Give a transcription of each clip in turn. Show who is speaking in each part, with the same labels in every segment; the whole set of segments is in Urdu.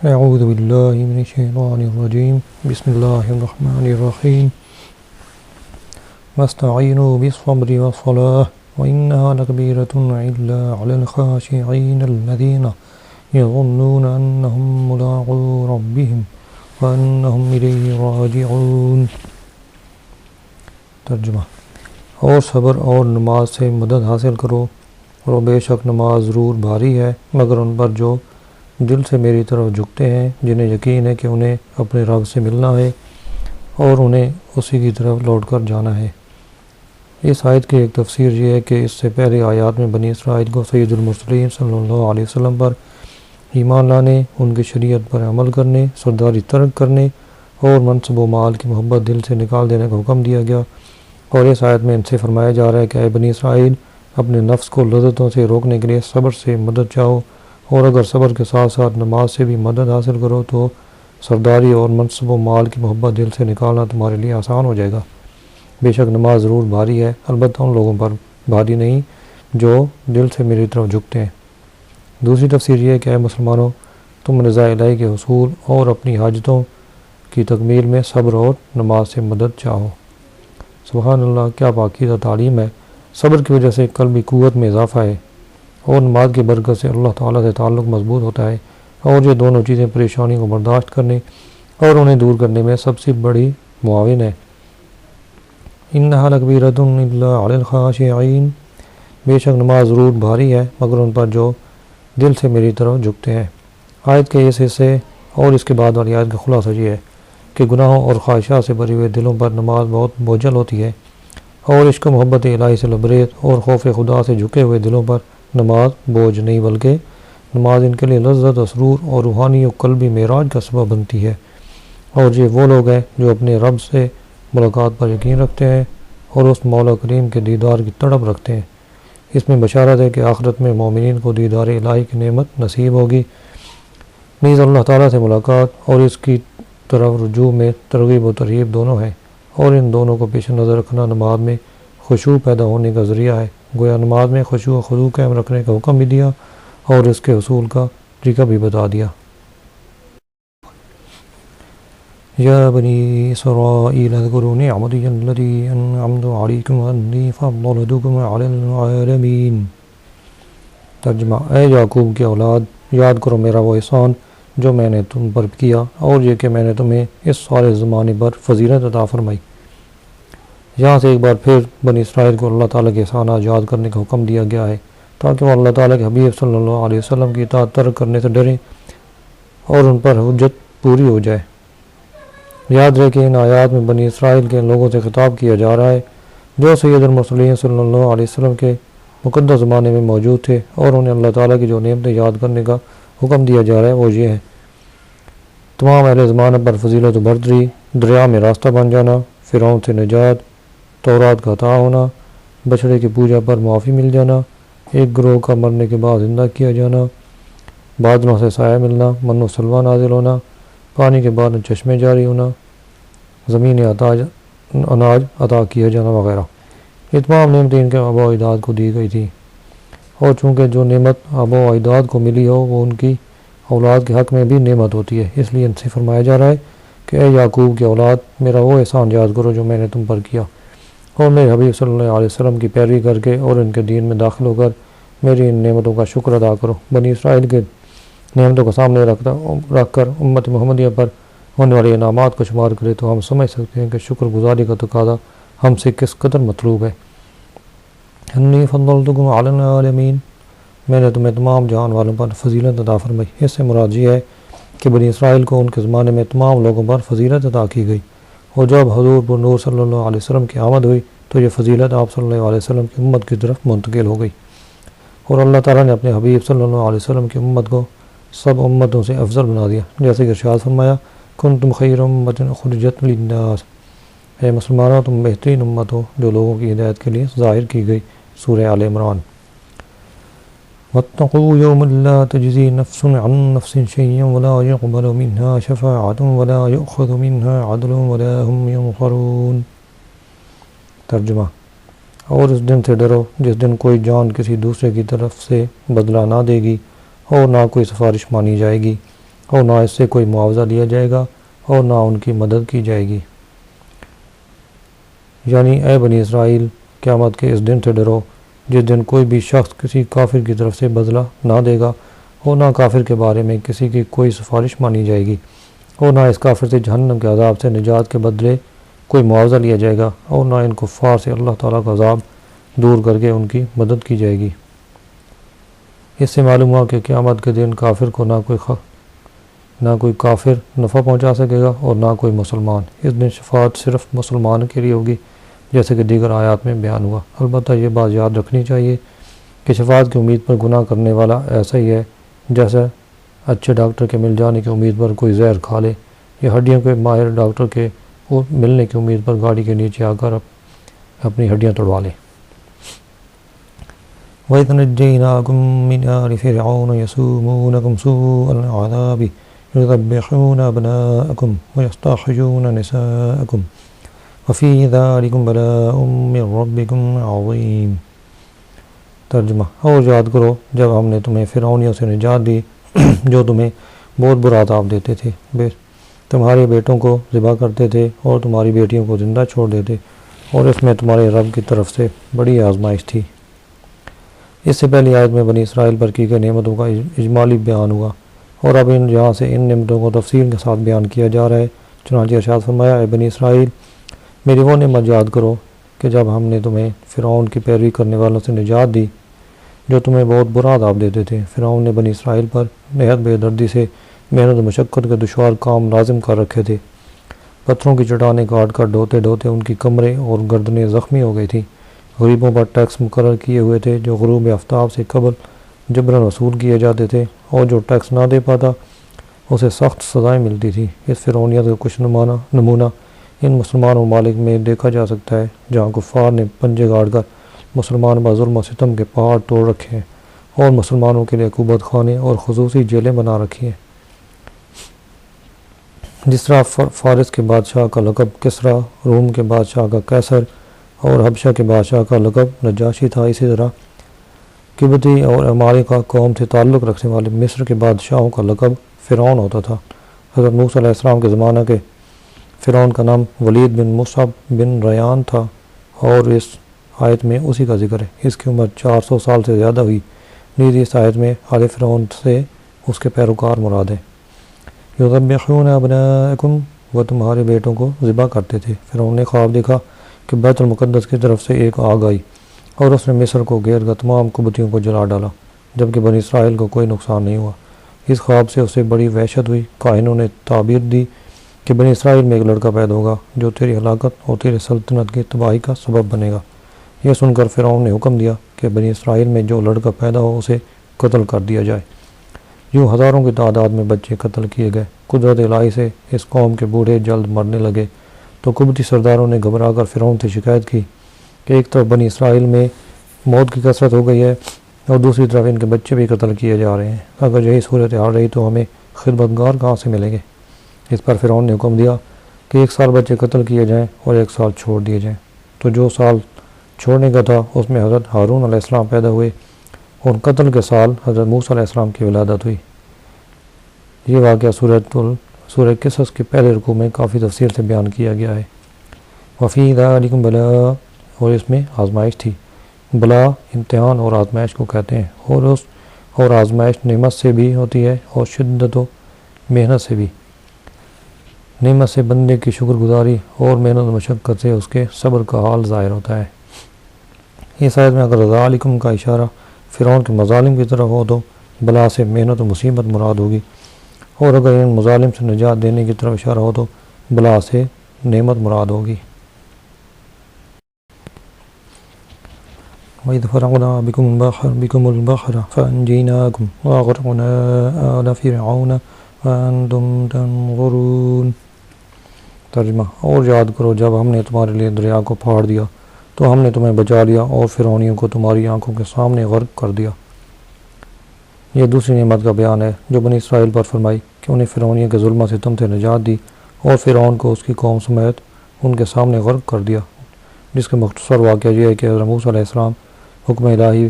Speaker 1: اعوذ باللہ من الشیطان الرجیم بسم اللہ الرحمن الرحیم واستعینوا بالصبر والصلاة وإنها لكبيرة إلا على الخاشعين الذين يظنون أنهم ملاقو ربهم وأنهم إليه راجعون۔ ترجمہ: اور صبر اور نماز سے مدد حاصل کرو، اور بے شک نماز ضرور بھاری ہے مگر ان پر جو دل سے میری طرف جھکتے ہیں، جنہیں یقین ہے کہ انہیں اپنے رب سے ملنا ہے اور انہیں اسی کی طرف لوٹ کر جانا ہے۔ اس آیت کی ایک تفسیر یہ ہے کہ اس سے پہلے آیات میں بنی اسرائیل کو سید المرسلین صلی اللہ علیہ وسلم پر ایمان لانے، ان کی شریعت پر عمل کرنے، سرداری ترک کرنے اور منصب و مال کی محبت دل سے نکال دینے کا حکم دیا گیا، اور اس آیت میں ان سے فرمایا جا رہا ہے کہ اے بنی اسرائیل، اپنے نفس کو لذتوں سے روکنے کے لیے صبر سے مدد چاہو، اور اگر صبر کے ساتھ ساتھ نماز سے بھی مدد حاصل کرو تو سرداری اور منصب و مال کی محبت دل سے نکالنا تمہارے لیے آسان ہو جائے گا۔ بے شک نماز ضرور بھاری ہے، البتہ ان لوگوں پر بھاری نہیں جو دل سے میری طرف جھکتے ہیں۔ دوسری تفسیر یہ ہے کہ اے مسلمانوں، تم رضا الہی کے حصول اور اپنی حاجتوں کی تکمیل میں صبر اور نماز سے مدد چاہو۔ سبحان اللہ، کیا پاکیزہ تعلیم ہے۔ صبر کی وجہ سے قلبی قوت میں اضافہ ہے، اور نماز کی برکت سے اللہ تعالیٰ سے تعلق مضبوط ہوتا ہے، اور یہ دونوں چیزیں پریشانی کو برداشت کرنے اور انہیں دور کرنے میں سب سے بڑی معاون ہے۔ انہا لکبیرۃ الا علی الخاشعین، بے شک نماز ضرور بھاری ہے مگر ان پر جو دل سے میری طرف جھکتے ہیں۔ آیت کے اس حصے اور اس کے بعد والی آیت کا خلاصہ یہ ہے کہ گناہوں اور خواہشات سے بھری ہوئے دلوں پر نماز بہت بوجھل ہوتی ہے، اور عشق و محبت الہی سے لبریز اور خوف خدا سے جھکے ہوئے دلوں پر نماز بوجھ نہیں، بلکہ نماز ان کے لیے لذت، سرور اور روحانی و قلبی معراج کا سبب بنتی ہے۔ اور یہ وہ لوگ ہیں جو اپنے رب سے ملاقات پر یقین رکھتے ہیں اور اس مولا کریم کے دیدار کی تڑپ رکھتے ہیں۔ اس میں بشارت ہے کہ آخرت میں مومنین کو دیدار الہی کی نعمت نصیب ہوگی، نیز اللہ تعالیٰ سے ملاقات اور اس کی طرف رجوع میں ترغیب و ترہیب دونوں ہیں، اور ان دونوں کو پیش نظر رکھنا نماز میں خشوع پیدا ہونے کا ذریعہ ہے۔ گویا نماز میں خشوع و خضوع قائم رکھنے کا حکم بھی دیا اور اس کے حصول کا طریقہ بھی بتا دیا۔ یا بنی اسرائیل اذکروا نعمتی التی انعمت علیکم وانی فضلتکم علی العالمین۔ ترجمہ: اے یعقوب کی اولاد، یاد کرو میرا وہ احسان جو میں نے تم پر کیا، اور یہ کہ میں نے تمہیں اس سارے زمانے پر فضیلت عطا فرمائی۔ یہاں سے ایک بار پھر بنی اسرائیل کو اللہ تعالیٰ کے احسانات یاد کرنے کا حکم دیا گیا ہے تاکہ وہ اللہ تعالیٰ کے حبیب صلی اللہ علیہ وسلم کی اطاعت ترک کرنے سے ڈریں اور ان پر حجت پوری ہو جائے۔ یاد رہے کہ ان آیات میں بنی اسرائیل کے لوگوں سے خطاب کیا جا رہا ہے جو سید المرسلین صلی اللہ علیہ وسلم کے مقدس زمانے میں موجود تھے، اور انہیں اللہ تعالیٰ کی جو نعمتیں یاد کرنے کا حکم دیا جا رہا ہے وہ یہ ہے: تمام اہل زمانہ پر فضیلت و برتری، دریا میں راستہ بن جانا، فرعون سے نجات، تورات کا عطا ہونا، بچڑے کی پوجا پر معافی مل جانا، ایک گروہ کا مرنے کے بعد زندہ کیا جانا، بادلوں سے سایہ ملنا، من و سلوہ نازل ہونا، پانی کے بعد چشمے جاری ہونا، زمین اناج عطا کیا جانا وغیرہ۔ یہ تمام نعمتیں ان کے آباء و اجداد کو دی گئی تھیں، اور چونکہ جو نعمت آباء و اجداد کو ملی ہو وہ ان کی اولاد کے حق میں بھی نعمت ہوتی ہے، اس لیے ان سے فرمایا جا رہا ہے کہ اے یعقوب کی اولاد، میرا وہ احسان یاد کرو جو میں نے تم پر کیا، اور میرے حبیب صلی اللہ علیہ وسلم کی پیروی کر کے اور ان کے دین میں داخل ہو کر میری ان نعمتوں کا شکر ادا کرو۔ بنی اسرائیل کے نعمتوں کو سامنے رکھ کر امت محمدیہ پر ہونے والے انعامات کو شمار کرے تو ہم سمجھ سکتے ہیں کہ شکر گزاری کا تقاضا ہم سے کس قدر مطلوب ہے۔ انی فضلتکم علی العالمین، میں نے تمہیں تمام جہان والوں پر فضیلت عطا فرمائی۔ اس سے مراد یہ ہے کہ بنی اسرائیل کو ان کے زمانے میں تمام لوگوں پر فضیلت عطا کی گئی، اور جب حضور پر نور صلی اللہ علیہ وسلم کی آمد ہوئی تو یہ فضیلت آپ صلی اللہ علیہ وسلم کی امت کی طرف منتقل ہو گئی، اور اللہ تعالیٰ نے اپنے حبیب صلی اللہ علیہ وسلم کی امت کو سب امتوں سے افضل بنا دیا، جیسے کہ ارشاد فرمایا: کنتم خیر امت اخرجت للناس، اے مسلمانوں تم بہترین امت ہو جو لوگوں کی ہدایت کے لیے ظاہر کی گئی۔ سورہ آل عمران۔ واتقوا یوما لا تجزی نفس عن نفس شیئا ولا يقبل منها شفاعة ولا يؤخذ منها عدل ولا هم ينصرون۔ ترجمہ: اور اس دن سے ڈرو جس دن کوئی جان کسی دوسرے کی طرف سے بدلہ نہ دے گی اور نہ کوئی سفارش مانی جائے گی، اور نہ اس سے کوئی معاوضہ لیا جائے گا اور نہ ان کی مدد کی جائے گی۔ یعنی اے بنی اسرائیل، قیامت کے اس دن سے ڈرو جس دن کوئی بھی شخص کسی کافر کی طرف سے بدلہ نہ دے گا اور نہ کافر کے بارے میں کسی کی کوئی سفارش مانی جائے گی، اور نہ اس کافر سے جہنم کے عذاب سے نجات کے بدلے کوئی معاوضہ لیا جائے گا، اور نہ ان کفار سے اللہ تعالیٰ کا عذاب دور کر کے ان کی مدد کی جائے گی۔ اس سے معلوم ہوا کہ قیامت کے دن کافر کو نہ کوئی کافر نفع پہنچا سکے گا اور نہ کوئی مسلمان۔ اس دن شفاعت صرف مسلمان کے لیے ہوگی، جیسے کہ دیگر آیات میں بیان ہوا۔ البتہ یہ بات یاد رکھنی چاہیے کہ شفاعت کی امید پر گناہ کرنے والا ایسا ہی ہے جیسے اچھے ڈاکٹر کے مل جانے کی امید پر کوئی زہر کھا لے، یا ہڈیوں کے ماہر ڈاکٹر کے ملنے کی امید پر گاڑی کے نیچے آ کر اپنی ہڈیاں توڑوا لے۔ وَإِذْ نَجَّيْنَاكُمْ مِنْ آلِ فِرْعَوْنَ يَسُومُونَكُمْ سُوءَ الْعَذَابِ يُذَبِّحُونَ أَبْنَاءَكُمْ وَيَسْتَحْيُونَ نِسَاءَكُمْ وَفِي ذَلِكُمْ بَلَاءٌ مِّن رَّبِّكُمْ عَظِيمٌ۔ ترجمہ: اور یاد کرو جب ہم نے تمہیں فرعونیوں سے نجات دی جو تمہیں بہت برا عذاب دیتے تھے، تمہارے بیٹوں کو ذبح کرتے تھے اور تمہاری بیٹیوں کو زندہ چھوڑ دیتے، اور اس میں تمہارے رب کی طرف سے بڑی آزمائش تھی۔ اس سے پہلی آیت میں بنی اسرائیل پر کی گئی نعمتوں کا اجمالی بیان ہوا، اور اب یہاں سے ان نعمتوں کو تفصیل کے ساتھ بیان کیا جا رہا ہے۔ چنانچہ ارشاد فرمایا: اے بنی اسرائیل، میری وہ نعمت یاد کرو کہ جب ہم نے تمہیں فرعون کی پیروی کرنے والوں سے نجات دی جو تمہیں بہت برا عذاب دیتے تھے۔ فرعون نے بنی اسرائیل پر نہایت بے دردی سے محنت و مشقت کے دشوار کام لازم کر رکھے تھے۔ پتھروں کی چٹانیں کاٹ کر ڈھوتے ڈھوتے ان کی کمریں اور گردنیں زخمی ہو گئی تھیں۔ غریبوں پر ٹیکس مقرر کیے ہوئے تھے جو غروب آفتاب سے قبل جبراً وصول کیے جاتے تھے، اور جو ٹیکس نہ دے پاتا اسے سخت سزائیں ملتی تھیں۔ اس فرعونیت کا کچھ نمونہ ان مسلمان ممالک میں دیکھا جا سکتا ہے جہاں کفار نے پنجے گاڑ کر مسلمان پر ظلم و ستم کے پہاڑ توڑ رکھے ہیں اور مسلمانوں کے لیے عقوبت خانے اور خصوصی جیلیں بنا رکھی ہیں۔ جس طرح فارس کے بادشاہ کا لقب کسریٰ، روم کے بادشاہ کا قیصر اور حبشہ کے بادشاہ کا لقب نجاشی تھا، اسی طرح قبطی اور عمالقہ قوم سے تعلق رکھنے والے مصر کے بادشاہوں کا لقب فرعون ہوتا تھا۔ حضرت موسیٰ علیہ السلام کے زمانہ کے فرعون کا نام ولید بن مصعب بن ریان تھا، اور اس آیت میں اسی کا ذکر ہے۔ اس کی عمر 400 سال سے زیادہ ہوئی۔ نیز اس آیت میں آل فرعون سے اس کے پیروکار مراد ہے۔ یذبحون ابناءکم، وہ تمہارے بیٹوں کو ذبح کرتے تھے۔ فرعون نے خواب دیکھا کہ بیت المقدس کی طرف سے ایک آگ آئی اور اس نے مصر کو گھیر کر تمام قبطیوں کو جلا ڈالا، جبکہ بنی اسرائیل کو کوئی نقصان نہیں ہوا۔ اس خواب سے اسے بڑی وحشت ہوئی۔ کاہنوں نے تعبیر دی کہ بنی اسرائیل میں ایک لڑکا پیدا ہوگا جو تیری ہلاکت اور تیرے سلطنت کی تباہی کا سبب بنے گا۔ یہ سن کر فرعون نے حکم دیا کہ بنی اسرائیل میں جو لڑکا پیدا ہو اسے قتل کر دیا جائے۔ یوں ہزاروں کی تعداد میں بچے قتل کیے گئے۔ قدرت الہی سے اس قوم کے بوڑھے جلد مرنے لگے تو قبطی سرداروں نے گھبرا کر فرعون سے شکایت کی کہ ایک طرف بنی اسرائیل میں موت کی کثرت ہو گئی ہے اور دوسری طرف ان کے بچے بھی قتل کیے جا رہے ہیں۔ اگر یہی صورتحال رہی تو ہمیں خدمتگار کہاں سے ملیں گے؟ اس پر فرعون نے حکم دیا کہ 1 سال بچے قتل کیے جائیں اور 1 سال چھوڑ دیے جائیں۔ تو جو سال چھوڑنے کا تھا اس میں حضرت ہارون علیہ السلام پیدا ہوئے، اور قتل کے سال حضرت موسیٰ علیہ السلام کی ولادت ہوئی۔ یہ واقعہ سورہ قصص کے پہلے رکوع میں کافی تفصیل سے بیان کیا گیا ہے۔ وفی ذالکم بلاء، اور اس میں آزمائش تھی۔ بلا امتحان اور آزمائش کو کہتے ہیں، اور آزمائش نعمت سے بھی ہوتی ہے اور شدت و محنت سے بھی۔ نعمت سے بندے کی شکر گزاری اور محنت و مشقت سے اس کے صبر کا حال ظاہر ہوتا ہے۔ اس آیت میں اگر ذالکم کا اشارہ فرعون کے مظالم کی طرف ہو تو بلا سے محنت و مصیبت مراد ہوگی، اور اگر ان مظالم سے نجات دینے کی طرف اشارہ ہو تو بلا سے نعمت مراد ہوگی۔ وَإِذْ فَرَقْنَا بِكُمُ الْبَحْرَ فَأَنْجَيْنَاكُمْ وَأَغْرَقْنَا آلَ فِرْعَوْنَ وَأَنْتُمْ تَنظُرُونَ۔ ترجمہ: اور یاد کرو جب ہم نے تمہارے لیے دریا کو پھاڑ دیا تو ہم نے تمہیں بچا لیا اور فرعونیوں کو تمہاری آنکھوں کے سامنے غرق کر دیا۔ یہ دوسری نعمت کا بیان ہے جو بنی اسرائیل پر فرمائی کہ انہیں فرعونیوں کے ظلم و ستم سے نجات دی اور فرعون کو اس کی قوم سمیت ان کے سامنے غرق کر دیا، جس کا مختصر واقعہ یہ ہے کہ حضرت موسیٰ علیہ السلام حکم الہی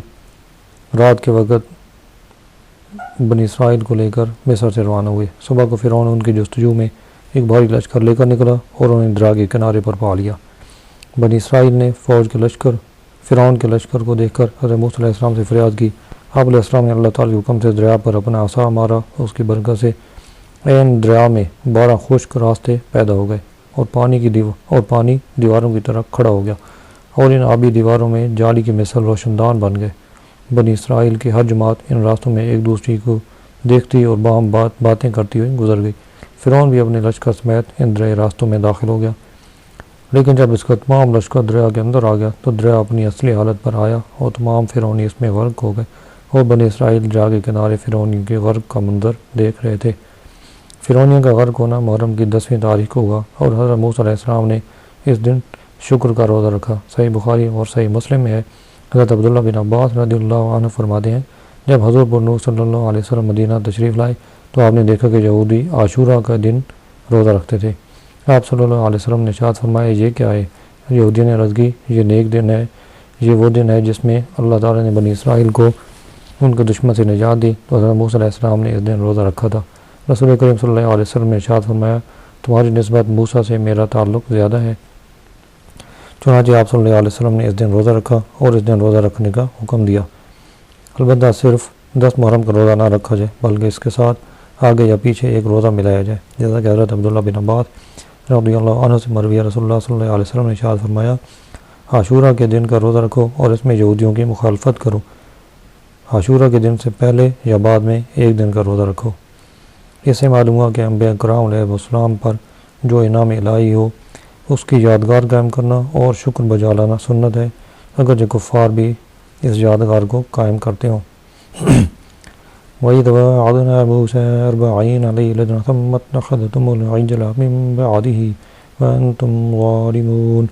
Speaker 1: رات کے وقت بنی اسرائیل کو لے کر مصر سے روانہ ہوئے۔ صبح کو فرعون ان کی جستجو میں ایک بھاری لشکر لے کر نکلا اور انہیں دریا کے کنارے پر پا لیا۔ بنی اسرائیل نے فرعون کے لشکر کو دیکھ کر حضرت موسیٰ علیہ السلام سے فریاد کی۔ آپ علیہ السلام نے اللہ تعالیٰ کے حکم سے دریا پر اپنا عصا مارا، اس کی برکت سے عین دریا میں 12 خشک راستے پیدا ہو گئے اور پانی دیواروں کی طرح کھڑا ہو گیا، اور ان آبی دیواروں میں جالی کی مثل روشندان بن گئے۔ بنی اسرائیل کی ہر جماعت ان راستوں میں ایک دوسری کو دیکھتی اور باہم باتیں کرتی ہوئی گزر گئی۔ فرعون بھی اپنے لشکر سمیت ان دریا راستوں میں داخل ہو گیا، لیکن جب اس کا تمام لشکر دریا کے اندر آ گیا تو دریا اپنی اصلی حالت پر آیا اور تمام فرعونی اس میں غرق ہو گئے، اور بنی اسرائیل دریا کے کنارے فرعونیوں کے غرق کا منظر دیکھ رہے تھے۔ فرعونیوں کا غرق ہونا محرم کی 10ویں تاریخ کو ہوا، اور حضرت موسیٰ علیہ السلام نے اس دن شکر کا روزہ رکھا۔ صحیح بخاری اور صحیح مسلم میں ہے، حضرت عبداللہ بن عباس رضی اللہ عنہ فرماتے ہیں، جب حضور پر نور صلی اللہ علیہ وسلم مدینہ تشریف لائے تو آپ نے دیکھا کہ یہودی عاشورہ کا دن روزہ رکھتے تھے۔ آپ صلی اللہ علیہ وسلم نے ارشاد فرمایا، یہ کیا ہے؟ یہودی نے عرض کی، یہ نیک دن ہے، یہ وہ دن ہے جس میں اللہ تعالیٰ نے بنی اسرائیل کو ان کے دشمن سے نجات دی، تو حضرت موسیٰ علیہ السلام نے اس دن روزہ رکھا تھا۔ رسول کریم صلی اللہ علیہ وسلم نے ارشاد فرمایا، تمہاری نسبت موسیٰ سے میرا تعلق زیادہ ہے۔ چنانچہ آپ صلی اللہ علیہ وسلم نے اس دن روزہ رکھا اور اس دن روزہ رکھنے کا حکم دیا۔ البتہ صرف 10 محرم کا روزہ نہ رکھا جائے، بلکہ اس کے ساتھ آگے یا پیچھے ایک روزہ ملایا جائے، جیسا کہ حضرت عبداللہ بن عباس رضی اللہ عنہ سے مروی رسول اللہ صلی اللہ علیہ وسلم نے ارشاد فرمایا، عاشورہ کے دن کا روزہ رکھو اور اس میں یہودیوں کی مخالفت کرو۔ عاشورہ کے دن سے پہلے یا بعد میں ایک دن کا روزہ رکھو۔ اس سے معلوم ہوا کہ انبیاء کرام علیہ السلام پر جو انعام الہی ہو اس کی یادگار قائم کرنا اور شکر بجا لانا سنت ہے، اگرچہ کفار بھی اس یادگار کو قائم کرتے ہوں۔ وَإِذْ وَعَدْنَا مُوسَىٰ 40 لَيْلَةً ثُمَّ اتَّخَذْتُمُ الْعِجْلَ مِن بَعْدِهِ وَأَنْتُمْ ظَالِمُونَ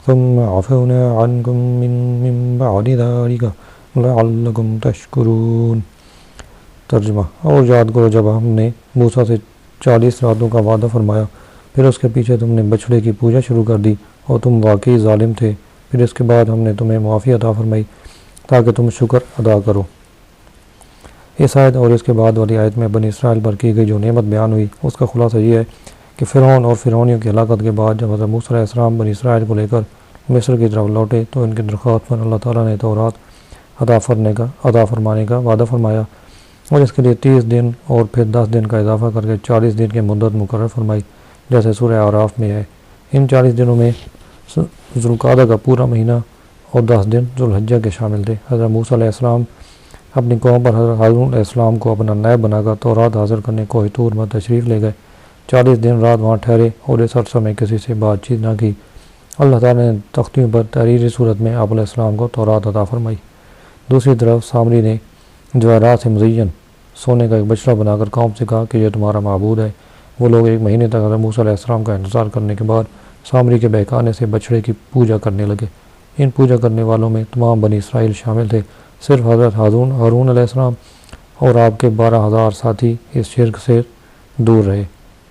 Speaker 1: ثُمَّ عَفَوْنَا عَنْكُم مِّن بَعْدِ ذَلِكَ لَعَلَّكُمْ تَشْكُرُونَ۔ ترجمہ: اور یاد کرو جب ہم نے موسیٰ سے 40 راتوں کا وعدہ فرمایا، پھر اس کے پیچھے تم نے بچھڑے کی پوجا شروع کر دی اور تم واقعی ظالم تھے، پھر اس کے بعد ہم نے تمہیں معافی عطا فرمائی تاکہ تم شکر ادا کرو۔ اس آیت اور اس کے بعد والی آیت میں بنی اسرائیل پر کی گئی جو نعمت بیان ہوئی، اس کا خلاصہ یہ ہے کہ فرعون اور فرعونیوں کی ہلاکت کے بعد جب حضرت موسیٰ علیہ السلام بنی اسرائیل کو لے کر مصر کی طرف لوٹے تو ان کی درخواست پر اللہ تعالیٰ نے تورات عطا فرمانے کا وعدہ فرمایا، اور اس کے لیے 30 دن اور پھر 10 دن کا اضافہ کر کے 40 دن کی مدت مقرر فرمائی، جیسے سورہ اعراف میں ہے۔ ان 40 دنوں میں ذوالقعدہ کا پورا مہینہ اور 10 دن ذوالحجہ کے شامل تھے۔ حضرت موسیٰ علیہ السلام اپنی قوم پر حضرت ہارون علیہ السلام کو اپنا نائب بنا کر تورات حاصل کرنے کوہ طور میں تشریف لے گئے۔ 40 دن رات وہاں ٹھہرے اور اس عرصہ میں کسی سے بات چیت نہ کی۔ اللہ تعالیٰ نے تختیوں پر تحریری صورت میں آپ علیہ السلام کو تورات عطا فرمائی۔ دوسری طرف سامری نے جواہرات سے مزین سونے کا ایک بچڑا بنا کر قوم سے کہا کہ یہ تمہارا معبود ہے۔ وہ لوگ 1 مہینے تک حضرت موسیٰ علیہ السلام کا انتظار کرنے کے بعد سامری کے بہکانے سے بچڑے کی پوجا کرنے لگے۔ ان پوجا کرنے والوں میں تمام بنی اسرائیل شامل تھے، صرف حضرت ہارون علیہ السلام اور آپ کے 12,000 ساتھی اس شرک سے دور رہے۔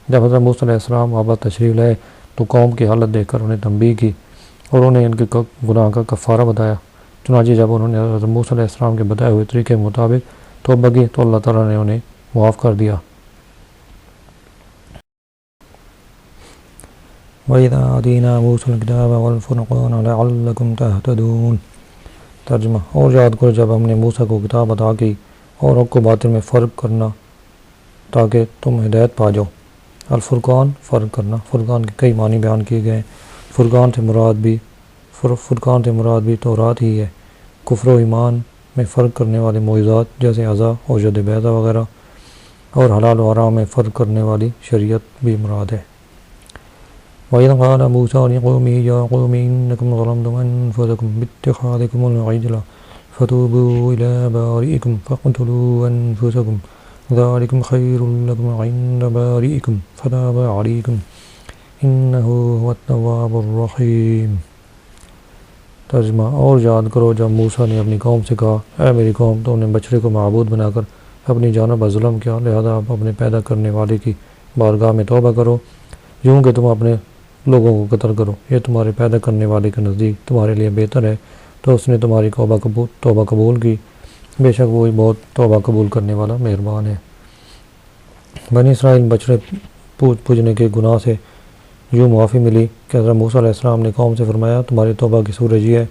Speaker 1: جب حضرت موسیٰ علیہ السلام واپس تشریف لائے تو قوم کی حالت دیکھ کر انہیں تنبیہ کی اور انہیں ان کے گناہ کا کفارہ بتایا۔ چنانچہ جب انہوں نے حضرت موسیٰ علیہ السلام کے بتائے ہوئے طریقے کے مطابق توبہ کی تو اللہ تعالیٰ نے انہیں معاف کر دیا۔ وَإِذَا آتَيْنَا مُوسَى الْكِتَابَ وَالْفُرْقَانَ لَعَلَّكُمْ تَهْتَدُونَ۔ ترجمہ: اور یاد کرو جب ہم نے موسیٰ کو کتاب عطا کی اور حق و باطل میں فرق کرنا تاکہ تم ہدایت پا جاؤ۔ الفرقان فرق کرنا۔ فرقان کے کئی معنی بیان کیے گئے ہیں۔ فرقان سے مراد بھی تورات ہی ہے۔ کفر و ایمان میں فرق کرنے والے معجزات جیسے عزا اور جد بیضہ وغیرہ، اور حلال و حرام میں فرق کرنے والی شریعت بھی مراد ہے۔ وَإِذْ قَالَ مُوسَىٰ لِقَوْمِهِ يَا قَوْمِ إِنَّكُمْ ظَلَمْتُمْ أَنفُسَكُمْ بِاتِّخَاذِكُمُ الْعِجْلَ فَتُوبُوا إِلَىٰ بَارِئِكُمْ فَاقْتُلُوا أَنفُسَكُمْ ذَٰلِكُمْ خَيْرٌ لَكُمْ عِندَ بَارِئِكُمْ فَتَابَ عَلَيْكُمْ إِنَّهُ هُوَ التَّوَّابُ الرَّحِيمُ۔ ترجمہ: اور یاد کرو جب موسیٰ نے اپنی قوم سے کہا، اے میری قوم، تم نے بچڑے کو معبود بنا کر اپنی جانب پر ظلم کیا، لہذا آپ اپنے پیدا کرنے والے کی بارگاہ میں توبہ کرو، یوں کہ تم اپنے لوگوں کو قتل کرو، یہ تمہارے پیدا کرنے والے کے نزدیک تمہارے لیے بہتر ہے۔ تو اس نے تمہاری توبہ قبول کی بے شک وہی بہت توبہ قبول کرنے والا مہربان ہے۔ بنی اسرائیل بچڑے پوجنے کے گناہ سے یوں معافی ملی کہ حضرت موسیٰ علیہ السلام نے قوم سے فرمایا تمہاری توبہ کی صورت یہ ہے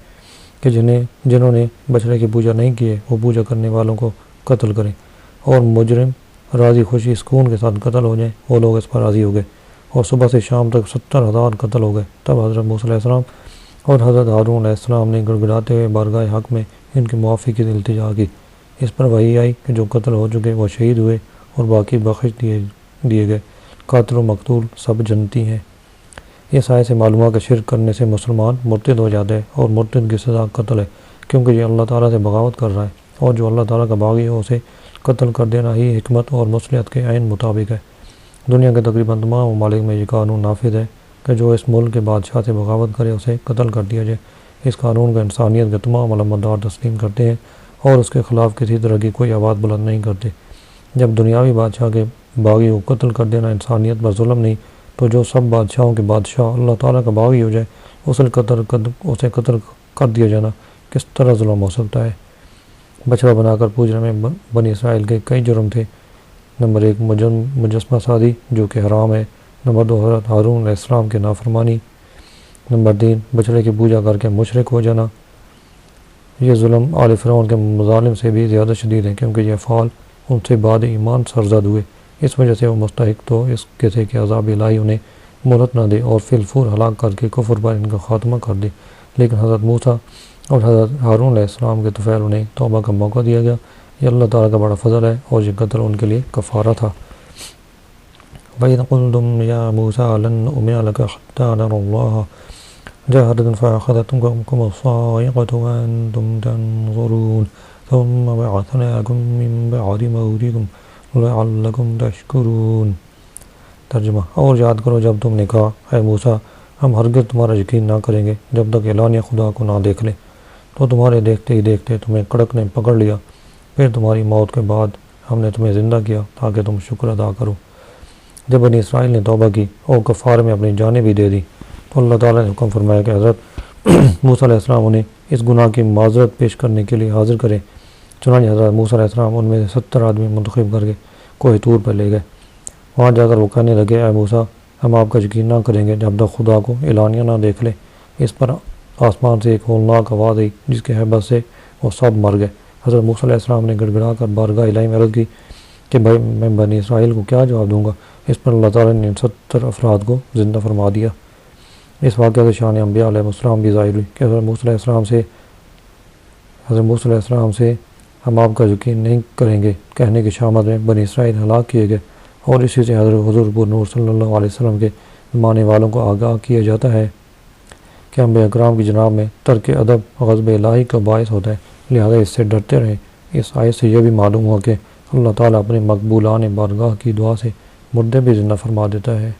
Speaker 1: کہ جنہوں نے بچڑے کی پوجا نہیں کی ہے وہ پوجا کرنے والوں کو قتل کریں، اور مجرم راضی خوشی سکون کے ساتھ قتل ہو جائیں۔ وہ لوگ اس پر راضی ہو گئے اور صبح سے شام تک 70,000 قتل ہو گئے۔ تب حضرت موسیٰ علیہ السلام اور حضرت ہارون علیہ السلام نے گڑگڑاتے ہوئے بارگاہ حق میں ان کی معافی کی التجا کی۔ اس پر وحی آئی کہ جو قتل ہو چکے وہ شہید ہوئے اور باقی بخش دیے گئے۔ قاتل و مقتول سب جنتی ہیں۔ اس آیت سے معلوم ہے کہ شرک کرنے سے مسلمان مرتد ہو جاتا ہے اور مرتد کی سزا قتل ہے، کیونکہ یہ اللہ تعالیٰ سے بغاوت کر رہا ہے، اور جو اللہ تعالیٰ کا باغی ہو اسے قتل کر دینا ہی حکمت اور مصلحت کے عین مطابق ہے۔ دنیا کے تقریباً تمام ممالک میں یہ قانون نافذ ہے کہ جو اس ملک کے بادشاہ سے بغاوت کرے اسے قتل کر دیا جائے۔ اس قانون کا انسانیت کے تمام علمبردار تسلیم کرتے ہیں اور اس کے خلاف کسی طرح کی کوئی آواز بلند نہیں کرتے۔ جب دنیاوی بادشاہ کے باغی کو قتل کر دینا انسانیت پر ظلم نہیں، تو جو سب بادشاہوں کے بادشاہ اللہ تعالیٰ کا باغی ہو جائے اسے قتل کر دیا جانا کس طرح ظلم ہو سکتا ہے؟ بچڑا بنا کر پوجنے میں بنی اسرائیل کے کئی جرم تھے۔ نمبر 1 مجسمہ سازی جو کہ حرام ہے۔ نمبر 2 حضرت ہارون علیہ السلام کے نافرمانی۔ نمبر 3 بچڑے کی پوجا کر کے مشرک ہو جانا۔ یہ ظلم آل فرعون کے مظالم سے بھی زیادہ شدید ہے، کیونکہ یہ افعال ان سے بعد ایمان سرزد ہوئے۔ اس وجہ سے وہ مستحق تو اس کے تھے کہ عذاب الہی انہیں مہلت نہ دے اور فی الفور ہلاک کر کے کفر پر ان کا خاتمہ کر دے، لیکن حضرت موسیٰ اور حضرت ہارون علیہ السلام کے طفیل انہیں توبہ کا موقع دیا گیا۔ یہ اللہ تعالیٰ کا بڑا فضل ہے اور یہ قتل ان کے لیے کفارہ تھا۔ وَإِذْ قُلْتُمْ يَا مُوسَىٰ لَن نُؤْمِنَ لَكَ حَتَّىٰ نَرَى اللَّهَ جَهْرَةً فَأَخَذَتْكُمُ الصَّاعِقَةُ وَأَنْتُمْ تَنظُرُونَ ثُمَّ بَعَثْنَاكُم مِّن بَعْدِ مَوْتِكُمْ لَعَلَّكُمْ تَشْكُرُونَ۔ ترجمہ: اور یاد کرو جب تم نے کہا اے موسیٰ ہم ہرگز تمہارا یقین نہ کریں گے جب تک اعلانیہ خدا کو نہ دیکھ لیں، تو تمہارے دیکھتے ہی دیکھتے تمہیں کڑک نے پکڑ لیا، پھر تمہاری موت کے بعد ہم نے تمہیں زندہ کیا تاکہ تم شکر ادا کرو۔ جب بنی اسرائیل نے توبہ کی اور کفارے میں اپنی جانیں بھی دے دی تو اللہ تعالیٰ نے حکم فرمایا کہ حضرت موسیٰ علیہ السلام انہیں اس گناہ کی معذرت پیش کرنے کے لیے حاضر کریں۔ چنانچہ حضرت موسیٰ علیہ السلام ان میں سے 70 آدمی منتخب کر کے کوہ طور پر لے گئے۔ وہاں جا کر وہ کہنے لگے اے موسیٰ ہم آپ کا یقین نہ کریں گے جب تک خدا کو اعلانیہ نہ دیکھ لیں۔ اس پر آسمان سے ایک ہولناک آواز آئی جس کے ہیبت سے وہ سب مر گئے۔ حضرت موسیٰ علیہ السلام نے گڑ گڑا کر بارگاہ الہی میں عرض کی کہ بھائی میں بنی اسرائیل کو کیا جواب دوں گا؟ اس پر اللہ تعالیٰ نے ان 70 افراد کو زندہ فرما دیا۔ اس واقعہ سے شان انبیاء علیہ السلام بھی ظاہر ہوئی کہ حضرت موسیٰ علیہ السلام سے ہم آپ کا یقین نہیں کریں گے کہنے کی شامت میں بنی اسرائیل ہلاک کیے گئے، اور اسی سے حضرت حضور پر نور صلی اللہ علیہ وسلم کے ماننے والوں کو آگاہ کیا جاتا ہے کہ انبیاء اکرام کی جناب میں ترک ادب غضب الہی کا باعث ہوتا ہے، لہذا اس سے ڈرتے رہیں۔ اس آیت سے یہ بھی معلوم ہوا کہ اللہ تعالیٰ اپنے مقبولان بارگاہ کی دعا سے مردے بھی زندہ فرما دیتا ہے۔